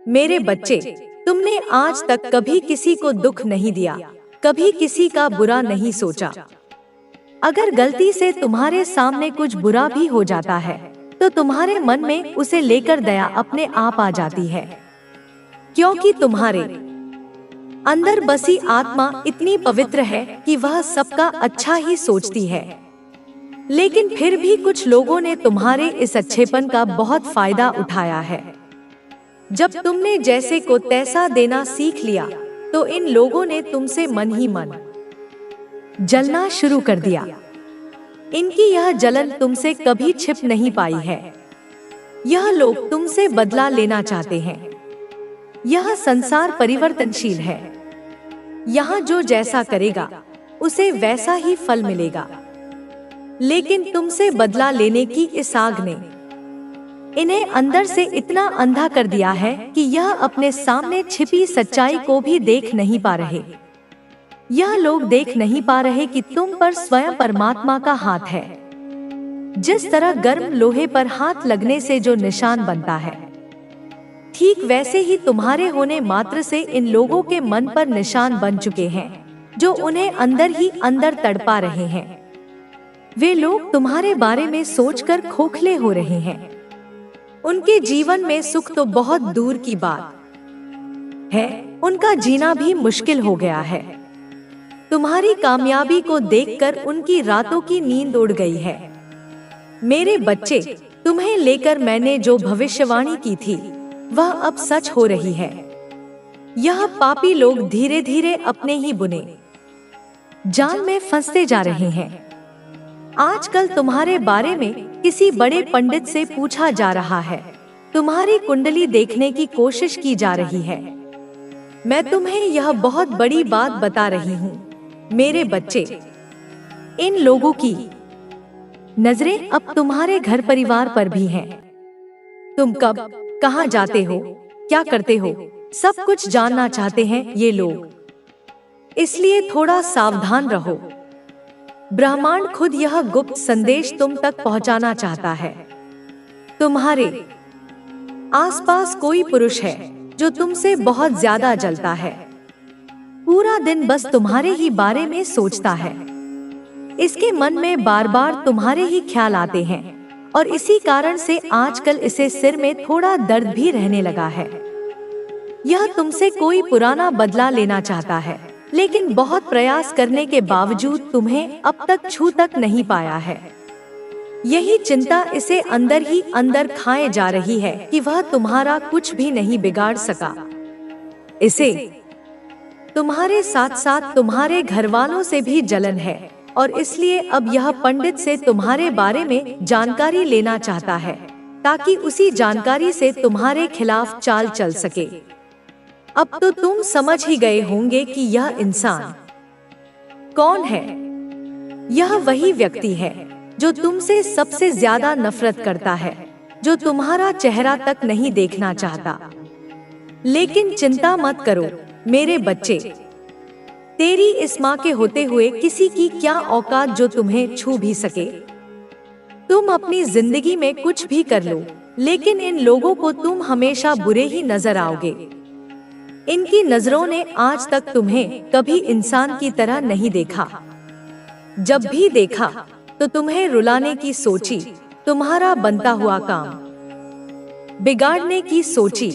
मेरे बच्चे, तुमने आज तक कभी किसी को दुख नहीं दिया, कभी किसी का बुरा नहीं सोचा। अगर गलती से तुम्हारे सामने कुछ बुरा भी हो जाता है, तो तुम्हारे मन में उसे लेकर दया अपने आप आ जाती है, क्योंकि तुम्हारे अंदर बसी आत्मा इतनी पवित्र है कि वह सबका अच्छा ही सोचती है। लेकिन फिर भी कुछ लोगों ने तुम्हारे इस अच्छेपन का बहुत फायदा उठाया है। जब तुमने जैसे को तैसा देना सीख लिया, तो इन लोगों ने तुमसे मन ही मन जलना शुरू कर दिया। इनकी यह जलन तुमसे कभी छिप नहीं पाई है। यह लोग तुमसे बदला लेना चाहते हैं। यह संसार परिवर्तनशील है। यहाँ जो जैसा करेगा उसे वैसा ही फल मिलेगा। लेकिन तुमसे बदला लेने की इस आग ने इन्हें अंदर से इतना अंधा कर दिया है कि यह अपने सामने छिपी सच्चाई को भी देख नहीं पा रहे। यह लोग देख नहीं पा रहे कि तुम पर स्वयं परमात्मा का हाथ है। जिस तरह गर्म लोहे पर हाथ लगने से जो निशान बनता है, ठीक वैसे ही तुम्हारे होने मात्र से इन लोगों के मन पर निशान बन चुके हैं, जो उन्हें अंदर ही अंदर तड़पा रहे हैं। वे लोग तुम्हारे बारे में सोचकर खोखले हो रहे हैं। उनके जीवन में सुख तो बहुत दूर की बात है, उनका जीना भी मुश्किल हो गया है। तुम्हारी कामयाबी को देखकर उनकी रातों की नींद उड़ गई है। मेरे बच्चे, तुम्हें लेकर मैंने जो भविष्यवाणी की थी, वह अब सच हो रही है। यह पापी लोग धीरे धीरे अपने ही बुने जाल में फंसते जा रहे हैं। आजकल तुम्हारे बारे में किसी बड़े पंडित से पूछा जा रहा है, तुम्हारी कुंडली देखने की कोशिश की जा रही है। मैं तुम्हें यह बहुत बड़ी बात बता रही हूँ। मेरे बच्चे, इन लोगों की नजरें अब तुम्हारे घर परिवार पर भी हैं। तुम कब, कहाँ जाते हो, क्या करते हो, सब कुछ जानना चाहते हैं ये लोग। इसलिए थोड़ा सावधान रहो। ब्रह्मांड खुद यह गुप्त संदेश तुम तक पहुंचाना चाहता है। तुम्हारे आसपास कोई पुरुष है जो तुमसे बहुत ज्यादा जलता है। पूरा दिन बस तुम्हारे ही बारे में सोचता है। इसके मन में बार बार तुम्हारे ही ख्याल आते हैं, और इसी कारण से आजकल इसे सिर में थोड़ा दर्द भी रहने लगा है। यह तुमसे कोई पुराना बदला लेना चाहता है, लेकिन बहुत प्रयास करने के बावजूद तुम्हें अब तक छू तक नहीं पाया है। यही चिंता इसे अंदर ही अंदर खाए जा रही है कि वह तुम्हारा कुछ भी नहीं बिगाड़ सका। इसे तुम्हारे साथ साथ तुम्हारे घर वालों से भी जलन है, और इसलिए अब यह पंडित से तुम्हारे बारे में जानकारी लेना चाहता है, ताकि उसी जानकारी से तुम्हारे खिलाफ चाल चल सके। अब तो तुम समझ ही गए होंगे कि यह इंसान कौन है। यह वही व्यक्ति है जो तुमसे सबसे ज्यादा नफरत करता है, जो तुम्हारा चेहरा तक नहीं देखना चाहता। लेकिन चिंता मत करो मेरे बच्चे, तेरी इस माँ के होते हुए किसी की क्या औकात जो तुम्हें छू भी सके। तुम अपनी जिंदगी में कुछ भी कर लो, लेकिन इन लोगों को तुम हमेशा बुरे ही नजर आओगे। इनकी नजरों ने आज तक तुम्हें कभी इंसान की तरह नहीं देखा। जब भी देखा तो तुम्हें रुलाने की सोची, तुम्हारा बनता हुआ काम बिगाड़ने की सोची।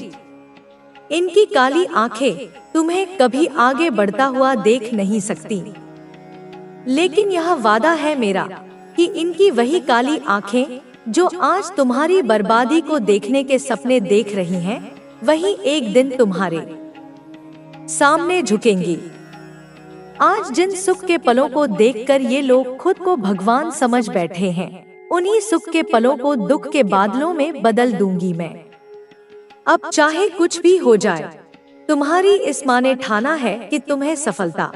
इनकी काली आंखें तुम्हें कभी आगे बढ़ता हुआ देख नहीं सकती। लेकिन यह वादा है मेरा कि इनकी वही काली आंखें जो आज तुम्हारी बर्बादी को देखने के सपने देख रही हैं, वही एक दिन तुम्हारे सामने झुकेंगी। आज जिन सुख के पलों को देखकर ये लोग खुद को भगवान समझ बैठे हैं, उन्हीं सुख के पलों को दुख के बादलों में बदल दूंगी मैं। अब चाहे कुछ भी हो जाए, तुम्हारी इस माँ ने ठाना है कि तुम्हें सफलता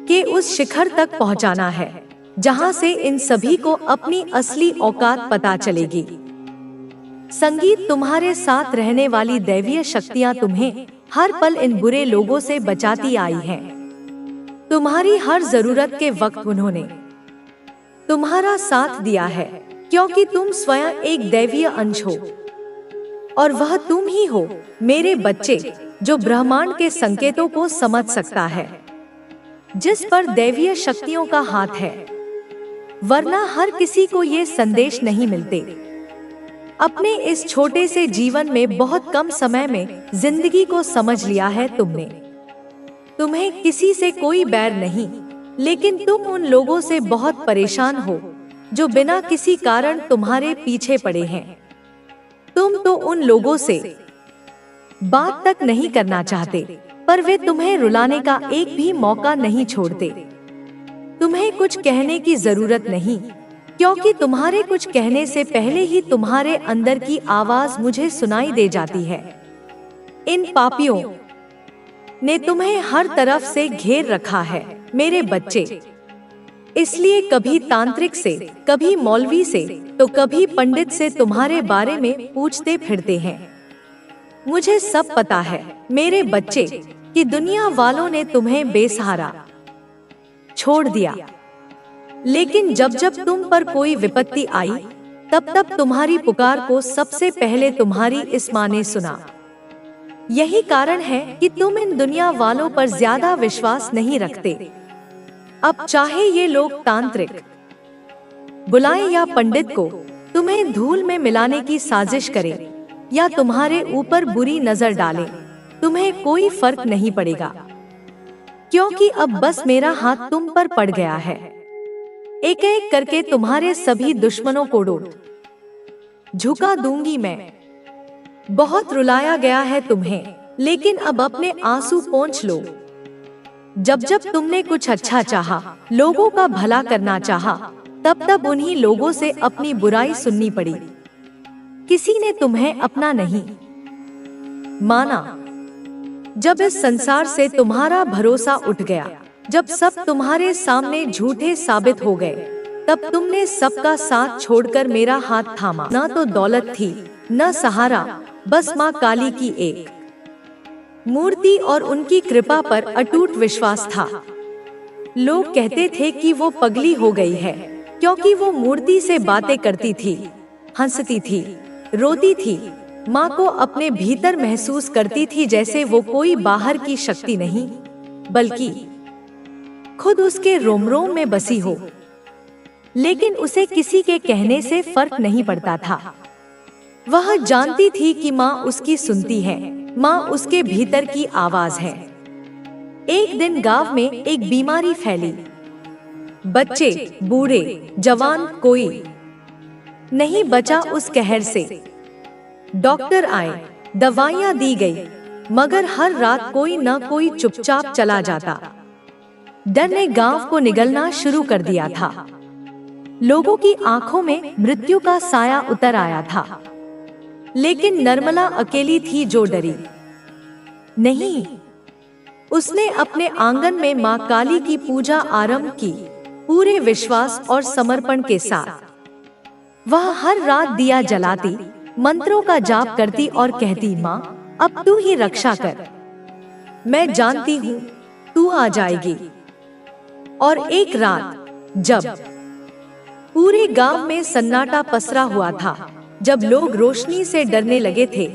के उस शिखर तक पहुँचाना है, जहाँ से इन सभी को अपनी असली औकात पता चलेगी। संगीत तुम्हारे साथ रहने वाली दैवीय शक्तियाँ तुम्हें हर पल इन बुरे लोगों से बचाती आई हैं। तुम्हारी हर जरूरत के वक्त उन्होंने तुम्हारा साथ दिया है, क्योंकि तुम स्वयं एक दैवीय अंश हो। और वह तुम ही हो मेरे बच्चे, जो ब्रह्मांड के संकेतों को समझ सकता है, जिस पर दैवीय शक्तियों का हाथ है, वरना हर किसी को ये संदेश नहीं मिलते। अपने इस छोटे से जीवन में बहुत कम समय में जिंदगी को समझ लिया है तुमने। तुम्हें किसी से कोई बैर नहीं, लेकिन तुम उन लोगों से बहुत परेशान हो जो बिना किसी कारण तुम्हारे पीछे पड़े हैं। तुम तो उन लोगों से बात तक नहीं करना चाहते, पर वे तुम्हें रुलाने का एक भी मौका नहीं छोड़ते। तुम्हें कुछ कहने की जरूरत नहीं, क्योंकि तुम्हारे कुछ कहने से पहले ही तुम्हारे अंदर की आवाज मुझे सुनाई दे जाती है। इन पापियों ने तुम्हें हर तरफ से घेर रखा है मेरे बच्चे, इसलिए कभी तांत्रिक से, कभी मौलवी से, तो कभी पंडित से तुम्हारे बारे में पूछते फिरते हैं। मुझे सब पता है मेरे बच्चे कि दुनिया वालों ने तुम्हें बेसहारा छोड़ दिया, लेकिन जब जब तुम पर कोई विपत्ति आई, तब तब तुम्हारी पुकार को सबसे पहले तुम्हारी इस माँ ने सुना। यही कारण है कि तुम इन दुनिया वालों पर ज्यादा विश्वास नहीं रखते। अब चाहे ये लोग तांत्रिक बुलाएं या पंडित को तुम्हें धूल में मिलाने की साजिश करें या तुम्हारे ऊपर बुरी नजर डालें, तुम्हें कोई फर्क नहीं पड़ेगा, क्योंकि अब बस मेरा हाथ तुम पर पड़ गया है। एक एक करके तुम्हारे सभी दुश्मनों को डोट झुका दूंगी मैं। बहुत रुलाया गया है तुम्हें, लेकिन अब अपने आंसू पोंछ लो। जब जब तुमने कुछ अच्छा चाहा, लोगों का भला करना चाहा, तब तब उन्हीं लोगों से अपनी बुराई सुननी पड़ी। किसी ने तुम्हें अपना नहीं माना। जब इस संसार से तुम्हारा भरोसा उठ गया, जब सब तुम्हारे सामने झूठे साबित हो गए, तब तुमने सबका साथ छोड़कर मेरा हाथ थामा। न तो दौलत थी, न सहारा, बस माँ काली की एक मूर्ति और उनकी कृपा पर अटूट विश्वास था। लोग कहते थे कि वो पगली हो गई है, क्योंकि वो मूर्ति से बातें करती थी, हंसती थी, रोती थी, माँ को अपने भीतर महसूस करती थी जैसे वो कोई बाहर की शक्ति नहीं, बल्कि खुद उसके रोम रोम में बसी हो। लेकिन उसे किसी के कहने से फर्क नहीं पड़ता था। वह जानती थी कि माँ उसकी सुनती है, माँ उसके भीतर की आवाज है। एक दिन गांव में एक बीमारी फैली। बच्चे, बूढ़े, जवान, कोई नहीं बचा उस कहर से। डॉक्टर आए, दवाइयाँ दी गई, मगर हर रात कोई न कोई चुपचाप चला जाता। डर ने गांव को निगलना शुरू कर दिया था। लोगों की आंखों में मृत्यु का साया उतर आया था, लेकिन निर्मला अकेली थी जो डरी नहीं। उसने अपने आंगन में माँ काली की पूजा आरंभ की, पूरे विश्वास और समर्पण के साथ। वह हर रात दिया जलाती, मंत्रों का जाप करती और कहती, माँ अब तू ही रक्षा कर, मैं जानती हूँ तू आ जाएगी। और एक रात जब पूरे गांव में सन्नाटा पसरा हुआ था, जब लोग रोशनी से डरने लगे थे,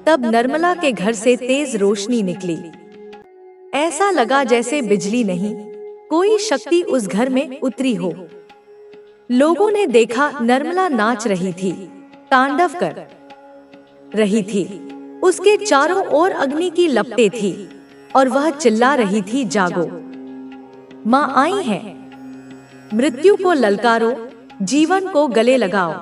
तब निर्मला के घर से तेज रोशनी निकली। ऐसा लगा जैसे बिजली नहीं, कोई शक्ति उस घर में उतरी हो। लोगों ने देखा निर्मला नाच रही थी, तांडव कर रही थी। उसके चारों ओर अग्नि की लपटें थी और वह चिल्ला रही थी, जागो, माँ आई है, मृत्यु को ललकारो, जीवन को गले लगाओ।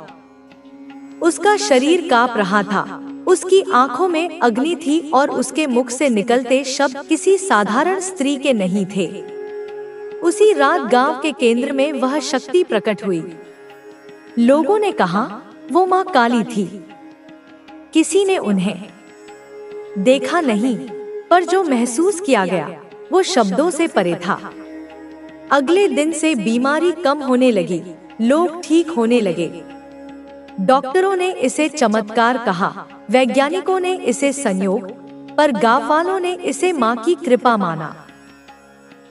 उसका शरीर कांप रहा था, उसकी आंखों में अग्नि थी और उसके मुख से निकलते शब्द किसी साधारण स्त्री के नहीं थे। उसी रात गांव के केंद्र में वह शक्ति प्रकट हुई। लोगों ने कहा वो माँ काली थी। किसी ने उन्हें देखा नहीं, पर जो महसूस किया गया वो शब्दों से परे था। अगले दिन से बीमारी कम होने लगी, लोग ठीक होने लगे। डॉक्टरों ने इसे चमत्कार कहा, वैज्ञानिकों ने इसे संयोग, पर गांव वालों ने इसे माँ की कृपा माना।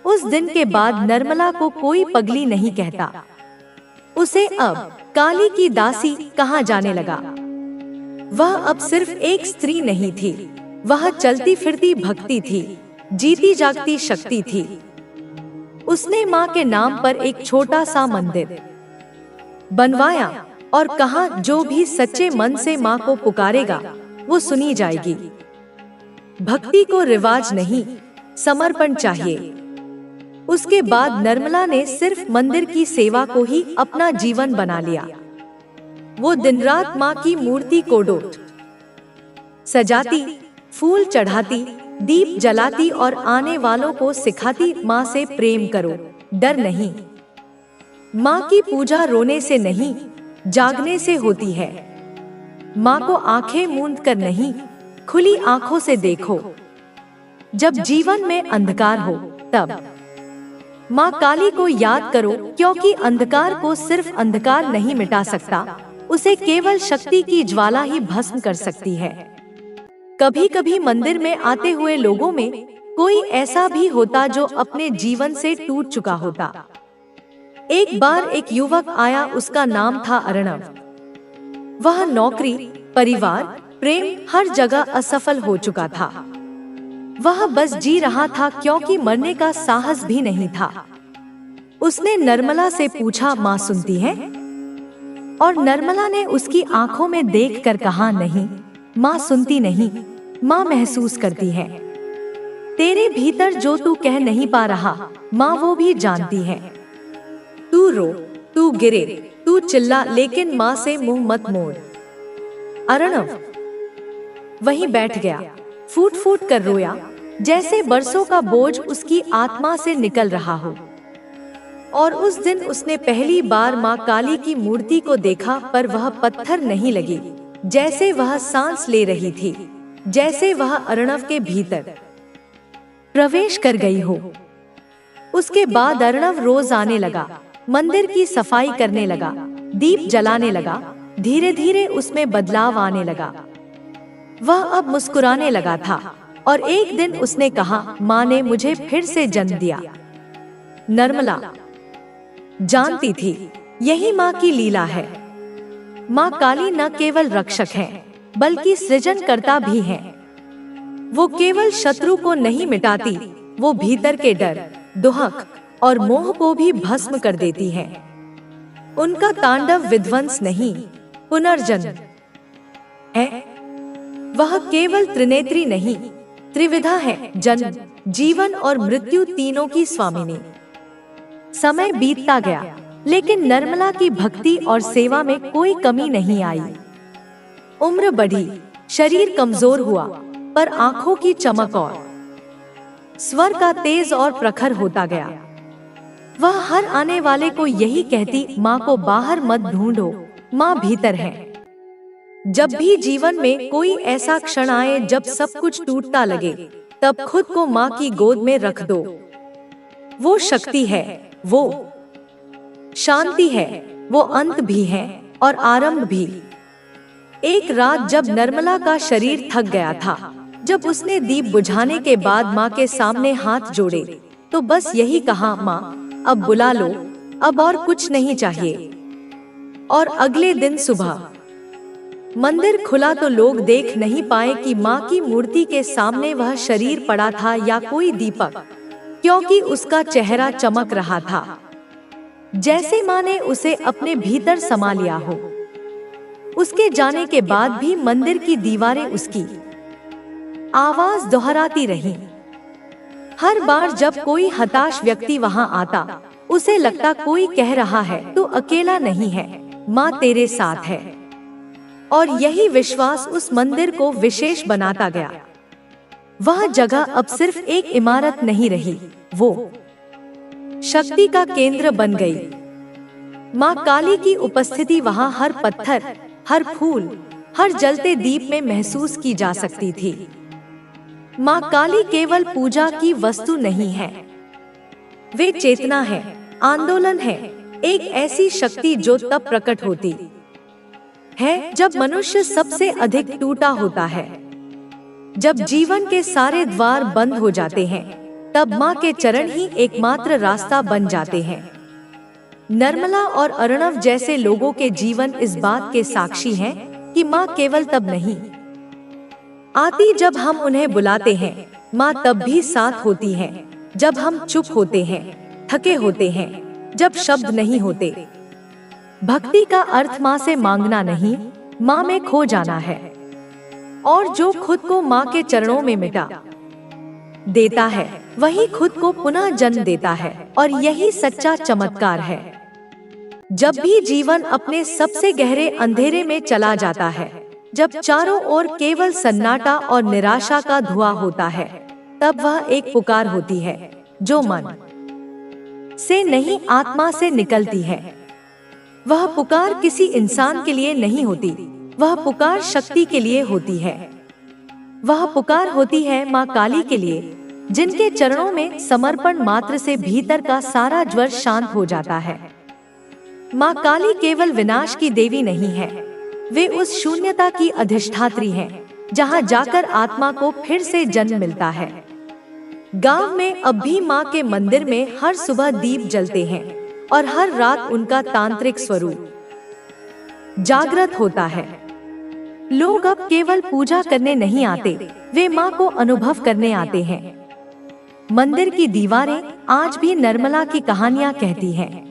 उस दिन के बाद निर्मला को कोई पगली नहीं कहता। उसे अब काली की दासी कहा जाने लगा। वह अब सिर्फ एक स्त्री नहीं थी, वह चलती फिरती भक्ति थी, जीती जागती शक्ति थी। उसने माँ के नाम पर एक छोटा सा मंदिर बनवाया और कहा, जो भी सच्चे मन से माँ को पुकारेगा वो सुनी जाएगी। भक्ति को रिवाज नहीं, समर्पण चाहिए। उसके बाद निर्मला ने सिर्फ मंदिर की सेवा को ही अपना जीवन बना लिया। वो दिन रात माँ की मूर्ति को डोट सजाती, फूल चढ़ाती, दीप जलाती और आने वालों को सिखाती, माँ से प्रेम करो, डर नहीं। माँ की पूजा रोने से नहीं, जागने से होती है। माँ को आंखें मूंद कर नहीं, खुली आंखों से देखो। जब जीवन में अंधकार हो तब माँ काली को याद करो, क्योंकि अंधकार को सिर्फ अंधकार नहीं मिटा सकता, उसे केवल शक्ति की ज्वाला ही भस्म कर सकती है। कभी कभी मंदिर में आते हुए लोगों में कोई ऐसा भी होता जो अपने जीवन से टूट चुका होता। एक बार एक युवक आया, उसका नाम था अर्णव। वह नौकरी, परिवार, प्रेम हर जगह असफल हो चुका था। वह बस जी रहा था, क्योंकि मरने का साहस भी नहीं था। उसने निर्मला से पूछा, माँ सुनती है? और निर्मला ने उसकी आंखों में देखकर कहा, नहीं माँ सुनती नहीं, माँ महसूस करती है। तेरे भीतर जो तू कह नहीं पा रहा, माँ वो भी जानती है। तू रो, तू गिरे, तू चिल्ला, लेकिन माँ से मुंह मत मोड़। अर्णव वहीं बैठ गया, फूट फूट कर रोया, जैसे बरसों का बोझ उसकी आत्मा से निकल रहा हो। और उस दिन उसने पहली बार माँ काली की मूर्ति को देखा, पर वह पत्थर नहीं लगी, जैसे वह सांस ले रही थी, जैसे वह अर्णव के भीतर प्रवेश कर गई हो। उसके बाद अर्णव रोज आने लगा, मंदिर की सफाई करने लगा, दीप जलाने लगा। धीरे धीरे उसमें बदलाव आने लगा। वह अब मुस्कुराने लगा था और एक दिन उसने कहा, माँ ने मुझे फिर से जन्म दिया। निर्मला जानती थी यही माँ की लीला है। माँ काली न केवल रक्षक है, बल्कि सृजनकर्ता भी है। वो केवल शत्रु को नहीं मिटाती, वो भीतर के डर, दुहक और मोह को भी भस्म कर देती है। उनका तांडव विध्वंस नहीं, पुनर्जन्म है। वह केवल त्रिनेत्री नहीं, त्रिविधा है, जन्म, जीवन और मृत्यु तीनों की स्वामिनी। समय बीतता गया, लेकिन निर्मला की भक्ति और सेवा में कोई कमी नहीं आई। उम्र बढ़ी, शरीर कमजोर हुआ, पर आंखों की चमक और स्वर का तेज और प्रखर होता गया। वह हर आने वाले को यही कहती, माँ को बाहर मत ढूंढो, माँ भीतर है। जब भी जीवन में कोई ऐसा क्षण आए जब सब कुछ टूटता लगे, तब खुद को माँ की गोद में रख दो। वो शक्ति है, वो शांति है, वो अंत भी है और आरंभ भी। एक रात जब निर्मला का शरीर थक गया था, जब उसने दीप बुझाने के बाद माँ के सामने हाथ जोड़े, तो बस यही कहा, माँ अब बुला लो, अब और कुछ नहीं चाहिए। और अगले दिन सुबह मंदिर खुला तो लोग देख नहीं पाए कि माँ की मूर्ति के सामने वह शरीर पड़ा था या कोई दीपक, क्योंकि उसका चेहरा चमक रहा था, जैसे माँ ने उसे अपने भीतर समा लिया हो। उसके जाने के बाद भी मंदिर की दीवारें उसकी आवाज दोहराती रहीं। हर बार जब कोई हताश व्यक्ति वहां आता, उसे लगता कोई कह रहा है, तू अकेला नहीं है, माँ तेरे साथ है। और यही विश्वास उस मंदिर को विशेष बनाता गया। वह जगह अब सिर्फ एक इमारत नहीं रही, वो शक्ति का केंद्र बन गई। माँ काली की उपस्थिति वहां हर पत्थर, हर फूल, हर जलते दीप में महसूस की जा सकती थी। माँ काली केवल पूजा की वस्तु नहीं है, वे चेतना है, आंदोलन है, एक ऐसी शक्ति जो तब प्रकट होती है जब मनुष्य सबसे अधिक टूटा होता है, जब जीवन के सारे द्वार बंद हो जाते हैं, तब माँ के चरण ही एकमात्र रास्ता बन जाते हैं। निर्मला और अर्णव जैसे लोगों के जीवन इस बात के साक्षी हैं कि माँ केवल तब नहीं आती जब हम उन्हें बुलाते हैं, माँ तब भी साथ होती है जब हम चुप होते हैं, थके होते हैं, जब शब्द नहीं होते। भक्ति का अर्थ माँ से मांगना नहीं, माँ में खो जाना है। और जो खुद को माँ के चरणों में मिटा देता है वही खुद को पुनः जन्म देता है, और यही सच्चा चमत्कार है। जब भी जीवन अपने सबसे गहरे अंधेरे में चला जाता है, जब चारों ओर केवल सन्नाटा और निराशा का धुआं होता है, तब वह एक पुकार होती है जो मन से नहीं आत्मा से निकलती है। वह पुकार किसी इंसान के लिए नहीं होती, वह पुकार शक्ति के लिए होती है। वह पुकार होती है माँ काली के लिए, जिनके चरणों में समर्पण मात्र से भीतर का सारा ज्वर शांत हो जाता है। माँ काली केवल विनाश की देवी नहीं है, वे उस शून्यता की अधिष्ठात्री हैं, जहाँ जाकर आत्मा को फिर से जन्म मिलता है। गांव में अब भी माँ के मंदिर में हर सुबह दीप जलते हैं और हर रात उनका तांत्रिक स्वरूप जागृत होता है। लोग अब केवल पूजा करने नहीं आते, वे माँ को अनुभव करने आते हैं। मंदिर की दीवारें आज भी निर्मला की कहानियाँ कहती हैं।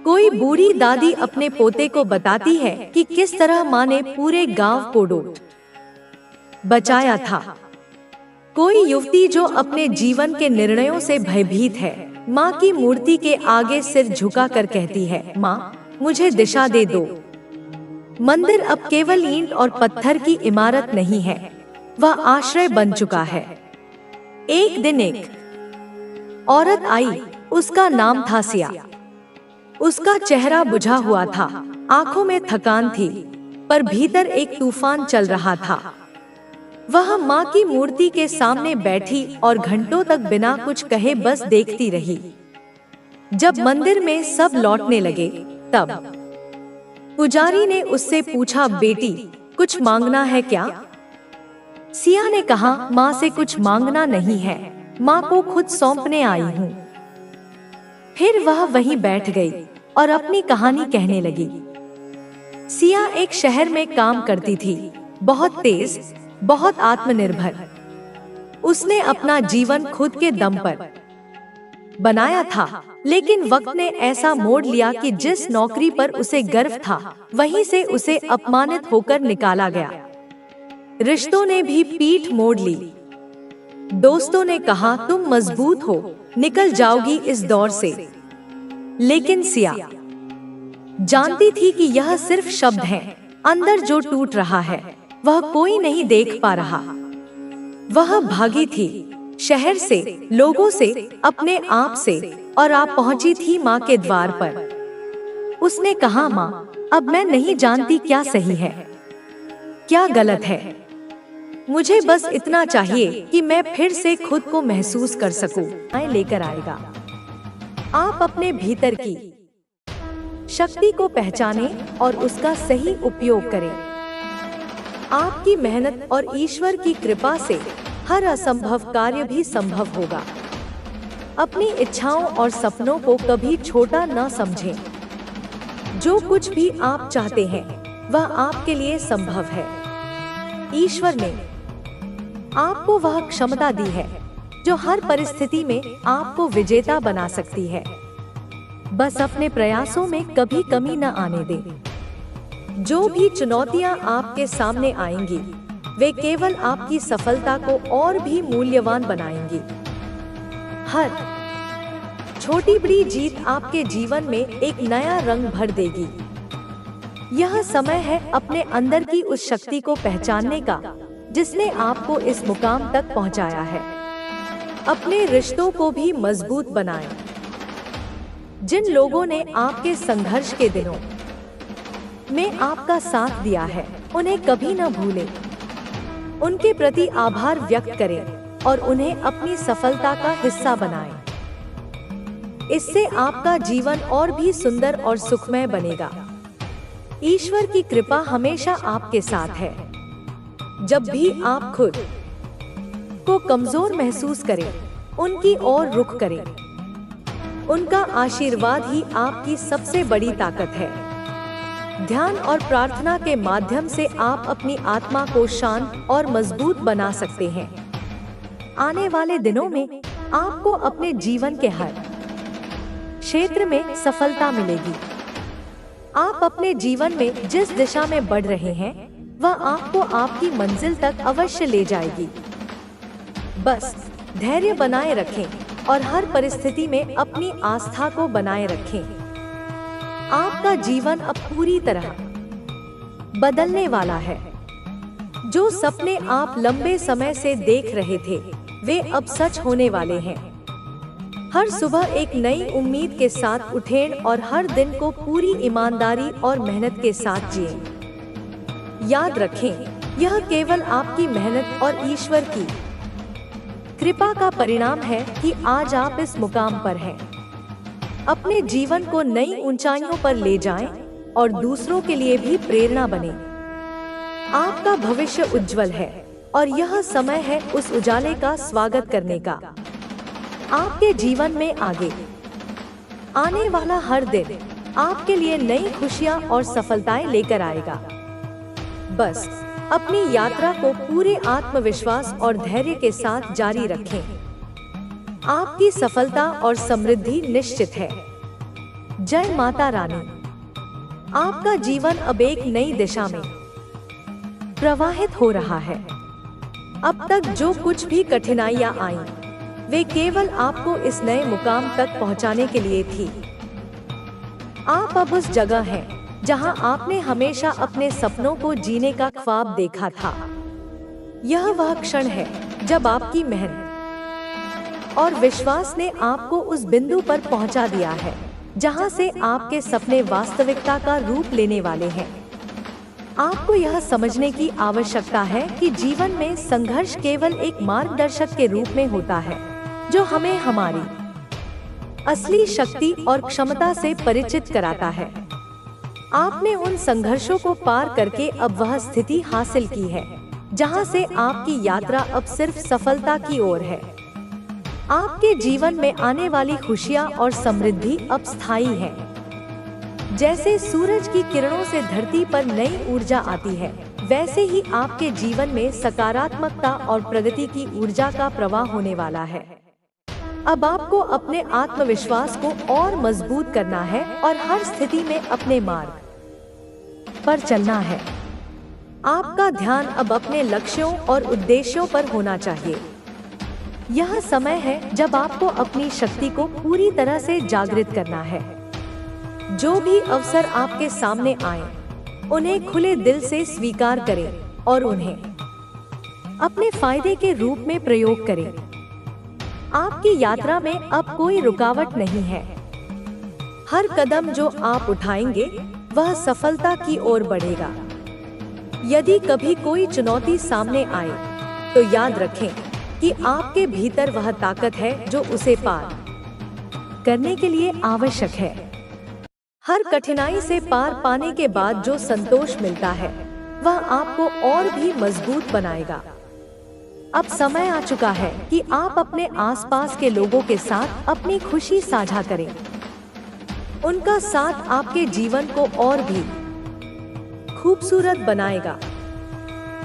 कोई बूढ़ी दादी अपने पोते को बताती है कि किस तरह माँ ने पूरे गांव को डूब बचाया था। कोई युवती जो अपने जीवन के निर्णयों से भयभीत है, माँ की मूर्ति के आगे सिर झुकाकर कहती है, माँ मुझे दिशा दे दो। मंदिर अब केवल ईंट और पत्थर की इमारत नहीं है, वह आश्रय बन चुका है। एक दिन एक औरत आई, उसका नाम था सिया। उसका चेहरा बुझा हुआ था, आंखों में थकान थी, पर भीतर एक तूफान चल रहा था। वह माँ की मूर्ति के सामने बैठी और घंटों तक बिना कुछ कहे बस देखती रही। जब मंदिर में सब लौटने लगे, तब पुजारी ने उससे पूछा, बेटी कुछ मांगना है क्या? सिया ने कहा, माँ से कुछ मांगना नहीं है, माँ को खुद सौंपने आई हूँ। फिर वह वहीं बैठ गई और अपनी कहानी कहने लगी। सिया एक शहर में काम करती थी, बहुत तेज, बहुत आत्मनिर्भर। उसने अपना जीवन खुद के दम पर बनाया था, लेकिन वक्त ने ऐसा मोड़ लिया कि जिस नौकरी पर उसे गर्व था, वहीं से उसे अपमानित होकर निकाला गया। रिश्तों ने भी पीठ मोड़ ली। दोस्तों ने कहा, तुम मजबूत हो, निकल जाओगी इस दौर से। लेकिन सिया जानती थी कि यह सिर्फ शब्द हैं, अंदर जो टूट रहा है वह कोई नहीं देख पा रहा। वह भागी थी, शहर से, लोगों से, अपने आप से, और आप पहुंची थी माँ के द्वार पर। उसने कहा, माँ अब मैं नहीं जानती क्या सही है, क्या गलत है। मुझे बस इतना चाहिए कि मैं फिर से खुद को महसूस कर सकूं। मैं लेकर आएगा। आप अपने भीतर की शक्ति को पहचानें और उसका सही उपयोग करें। आपकी मेहनत और ईश्वर की कृपा से हर असंभव कार्य भी संभव होगा। अपनी इच्छाओं और सपनों को कभी छोटा न समझें। जो कुछ भी आप चाहते हैं वह आपके लिए संभव है। ईश्वर ने आपको वह क्षमता दी है जो हर परिस्थिति में आपको विजेता बना सकती है। बस अपने प्रयासों में कभी कमी न आने दें। जो भी चुनौतियां आपके सामने आएंगी, वे केवल आपकी सफलता को और भी मूल्यवान बनाएंगी। हर छोटी बड़ी जीत आपके जीवन में एक नया रंग भर देगी। यह समय है अपने अंदर की उस शक्ति को पहचानने का जिसने आपको इस मुकाम तक पहुंचाया है। अपने रिश्तों को भी मजबूत बनाएं। जिन लोगों ने आपके संघर्ष के दिनों में आपका साथ दिया है, उन्हें कभी न भूलें। उनके प्रति आभार व्यक्त करें और उन्हें अपनी सफलता का हिस्सा बनाएं। इससे आपका जीवन और भी सुंदर और सुखमय बनेगा। ईश्वर की कृपा हमेशा आपके साथ है। जब भी आप खुद को कमजोर महसूस करें, उनकी ओर रुख करें। उनका आशीर्वाद ही आपकी सबसे बड़ी ताकत है। ध्यान और प्रार्थना के माध्यम से आप अपनी आत्मा को शांत और मजबूत बना सकते हैं। आने वाले दिनों में आपको अपने जीवन के हर क्षेत्र में सफलता मिलेगी। आप अपने जीवन में जिस दिशा में बढ़ रहे हैं वह आपको आपकी मंजिल तक अवश्य ले जाएगी। बस धैर्य बनाए रखें और हर परिस्थिति में अपनी आस्था को बनाए रखें। आपका जीवन अब पूरी तरह बदलने वाला है। जो सपने आप लंबे समय से देख रहे थे वे अब सच होने वाले हैं। हर सुबह एक नई उम्मीद के साथ उठें और हर दिन को पूरी ईमानदारी और मेहनत के साथ जिएं। याद रखें, यह केवल आपकी मेहनत और ईश्वर की कृपा का परिणाम है कि आज आप इस मुकाम पर हैं। अपने जीवन को नई ऊंचाइयों पर ले जाएं और दूसरों के लिए भी प्रेरणा बनें। आपका भविष्य उज्जवल है और यह समय है उस उजाले का स्वागत करने का। आपके जीवन में आगे आने वाला हर दिन आपके लिए नई खुशियां और सफलताएं लेकर आएगा। बस अपनी यात्रा को पूरे आत्मविश्वास और धैर्य के साथ जारी रखें। आपकी सफलता और समृद्धि निश्चित है। जय माता रानी। आपका जीवन अब एक नई दिशा में प्रवाहित हो रहा है। अब तक जो कुछ भी कठिनाइयां आईं, वे केवल आपको इस नए मुकाम तक पहुंचाने के लिए थी। आप अब उस जगह हैं जहां आपने हमेशा अपने सपनों को जीने का ख्वाब देखा था। यह वह क्षण है जब आपकी मेहनत और विश्वास ने आपको उस बिंदु पर पहुंचा दिया है जहां से आपके सपने वास्तविकता का रूप लेने वाले हैं। आपको यह समझने की आवश्यकता है कि जीवन में संघर्ष केवल एक मार्गदर्शक के रूप में होता है जो हमें हमारी असली शक्ति और क्षमता से परिचित कराता है। आपने उन संघर्षों को पार करके अब वह स्थिति हासिल की है जहां से आपकी यात्रा अब सिर्फ सफलता की ओर है। आपके जीवन में आने वाली खुशियां और समृद्धि अब स्थायी है। जैसे सूरज की किरणों से धरती पर नई ऊर्जा आती है, वैसे ही आपके जीवन में सकारात्मकता और प्रगति की ऊर्जा का प्रवाह होने वाला है। अब आपको अपने आत्मविश्वास को और मजबूत करना है और हर स्थिति में अपने मार्ग पर चलना है। आपका ध्यान अब अपने लक्ष्यों और उद्देश्यों पर होना चाहिए। यह समय है जब आपको अपनी शक्ति को पूरी तरह से जागृत करना है। जो भी अवसर आपके सामने आए, उन्हें खुले दिल से स्वीकार करें और उन्हें अपने फायदे के रूप में प्रयोग करें। आपकी यात्रा में अब कोई रुकावट नहीं है। हर कदम जो आप उठाएंगे वह सफलता की ओर बढ़ेगा। यदि कभी कोई चुनौती सामने आए तो याद रखें कि आपके भीतर वह ताकत है जो उसे पार करने के लिए आवश्यक है। हर कठिनाई से पार पाने के बाद जो संतोष मिलता है वह आपको और भी मजबूत बनाएगा। अब समय आ चुका है कि आप अपने आसपास के लोगों के साथ अपनी खुशी साझा करें। उनका साथ आपके जीवन को और भी खूबसूरत बनाएगा।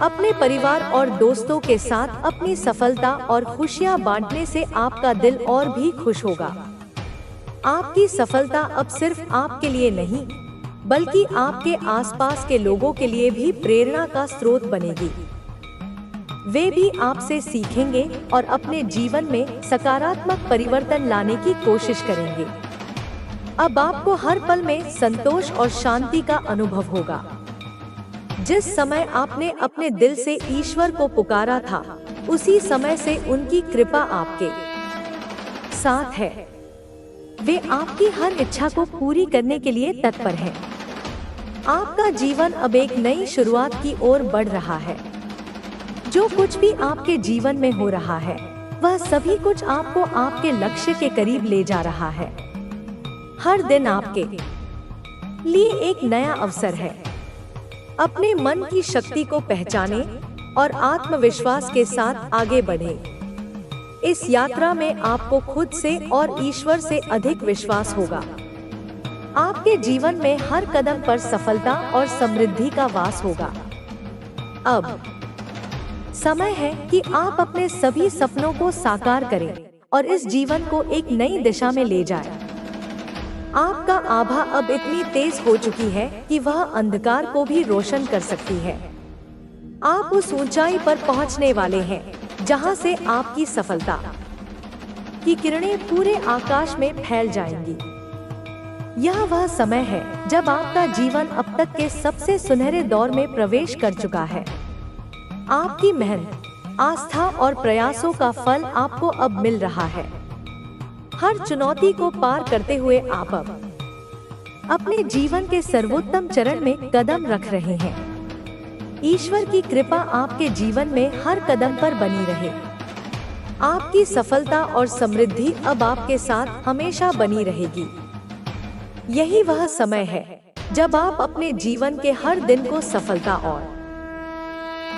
अपने परिवार और दोस्तों के साथ अपनी सफलता और खुशियां बांटने से आपका दिल और भी खुश होगा। आपकी सफलता अब सिर्फ आपके लिए नहीं, बल्कि आपके आसपास के लोगों के लिए भी प्रेरणा का स्रोत बनेगी। वे भी आपसे सीखेंगे और अपने जीवन में सकारात्मक परिवर्तन लाने की कोशिश करेंगे। अब आपको हर पल में संतोष और शांति का अनुभव होगा। जिस समय आपने अपने दिल से ईश्वर को पुकारा था, उसी समय से उनकी कृपा आपके साथ है। वे आपकी हर इच्छा को पूरी करने के लिए तत्पर हैं। आपका जीवन अब एक नई शुरुआत की ओर बढ़ रहा है। जो कुछ भी आपके जीवन में हो रहा है, वह सभी कुछ आपको आपके लक्ष्य के करीब ले जा रहा है। हर दिन आपके लिए एक नया अवसर है। अपने मन की शक्ति को पहचाने और आत्मविश्वास के साथ आगे बढ़ें। इस यात्रा में आपको खुद से और ईश्वर से अधिक विश्वास होगा। आपके जीवन में हर कदम पर सफलता और समृद्धि का वास होगा। अब समय है कि आप अपने सभी सपनों को साकार करें और इस जीवन को एक नई दिशा में ले जाएं। आपका आभा अब इतनी तेज हो चुकी है कि वह अंधकार को भी रोशन कर सकती है। आप उस ऊंचाई पर पहुंचने वाले हैं जहां से आपकी सफलता की किरणें पूरे आकाश में फैल जाएंगी। यह वह समय है जब आपका जीवन अब तक के सबसे सुनहरे दौर में प्रवेश कर चुका है। आपकी मेहनत, आस्था और प्रयासों का फल आपको अब मिल रहा है। हर चुनौती को पार करते हुए आप अब अपने जीवन के सर्वोत्तम चरण में कदम रख रहे हैं। ईश्वर की कृपा आपके जीवन में हर कदम पर बनी रहे। आपकी सफलता और समृद्धि अब आपके साथ हमेशा बनी रहेगी। यही वह समय है जब आप अपने जीवन के हर दिन को सफलता और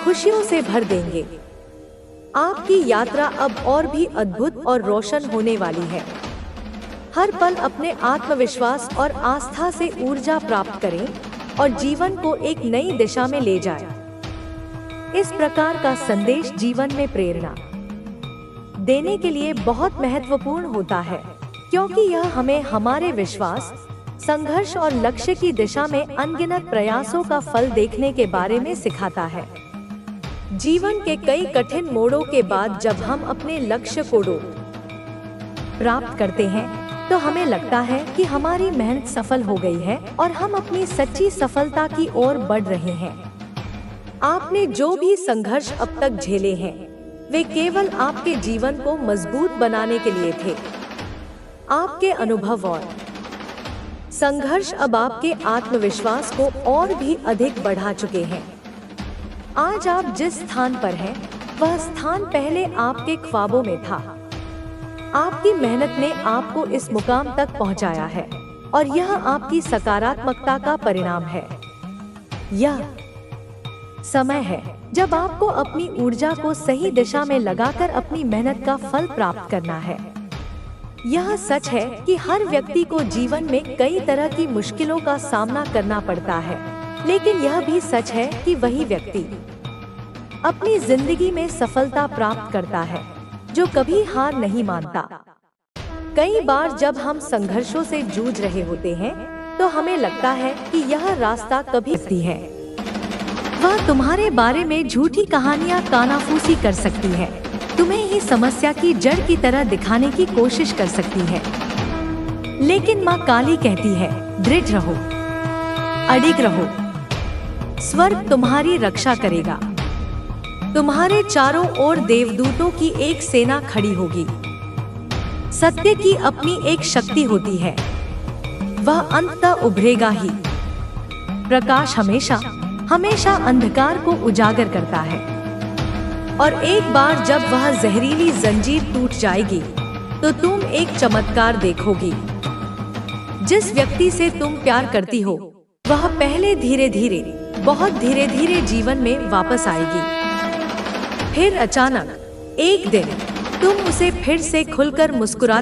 खुशियों से भर देंगे। आपकी यात्रा अब और भी अद्भुत और रोशन होने वाली है। हर पल अपने आत्मविश्वास और आस्था से ऊर्जा प्राप्त करें और जीवन को एक नई दिशा में ले जाएं। इस प्रकार का संदेश जीवन में प्रेरणा देने के लिए बहुत महत्वपूर्ण होता है, क्योंकि यह हमें हमारे विश्वास, संघर्ष और लक्ष्य की दिशा में अनगिनत प्रयासों का फल देखने के बारे में सिखाता है। जीवन के कई कठिन मोड़ों के बाद जब हम अपने लक्ष्य को प्राप्त करते हैं तो हमें लगता है कि हमारी मेहनत सफल हो गई है और हम अपनी सच्ची सफलता की ओर बढ़ रहे हैं। आपने जो भी संघर्ष अब तक झेले हैं, वे केवल आपके जीवन को मजबूत बनाने के लिए थे। आपके अनुभव और संघर्ष अब आपके आत्मविश्वास को और भी अधिक बढ़ा चुके हैं। आज आप जिस स्थान पर हैं, वह स्थान पहले आपके ख्वाबों में था। आपकी मेहनत ने आपको इस मुकाम तक पहुंचाया है और यह आपकी सकारात्मकता का परिणाम है। यह समय है जब आपको अपनी ऊर्जा को सही दिशा में लगाकर अपनी मेहनत का फल प्राप्त करना है। यह सच है कि हर व्यक्ति को जीवन में कई तरह की मुश्किलों का सामना करना पड़ता है, लेकिन यह भी सच है कि वही व्यक्ति अपनी जिंदगी में सफलता प्राप्त करता है जो कभी हार नहीं मानता। कई बार जब हम संघर्षों से जूझ रहे होते हैं तो हमें लगता है कि यह रास्ता कभी नहीं है। वह तुम्हारे बारे में झूठी कहानियां कानाफूसी कर सकती है, तुम्हें ही समस्या की जड़ की तरह दिखाने की कोशिश कर सकती है। लेकिन माँ काली कहती है, दृढ़ रहो, अडिग रहो, स्वर्ग तुम्हारी रक्षा करेगा। तुम्हारे चारों ओर देवदूतों की एक सेना खड़ी होगी। सत्य की अपनी एक शक्ति होती है, वह अंततः उभरेगा ही। प्रकाश हमेशा हमेशा अंधकार को उजागर करता है, और एक बार जब वह जहरीली जंजीर टूट जाएगी तो तुम एक चमत्कार देखोगी। जिस व्यक्ति से तुम प्यार करती हो, वह पहले धीरे धीरे, बहुत धीरे धीरे जीवन में वापस आएगी। फिर अचानक एक दिन तुम उसे फिर से खुलकर मुस्कुरा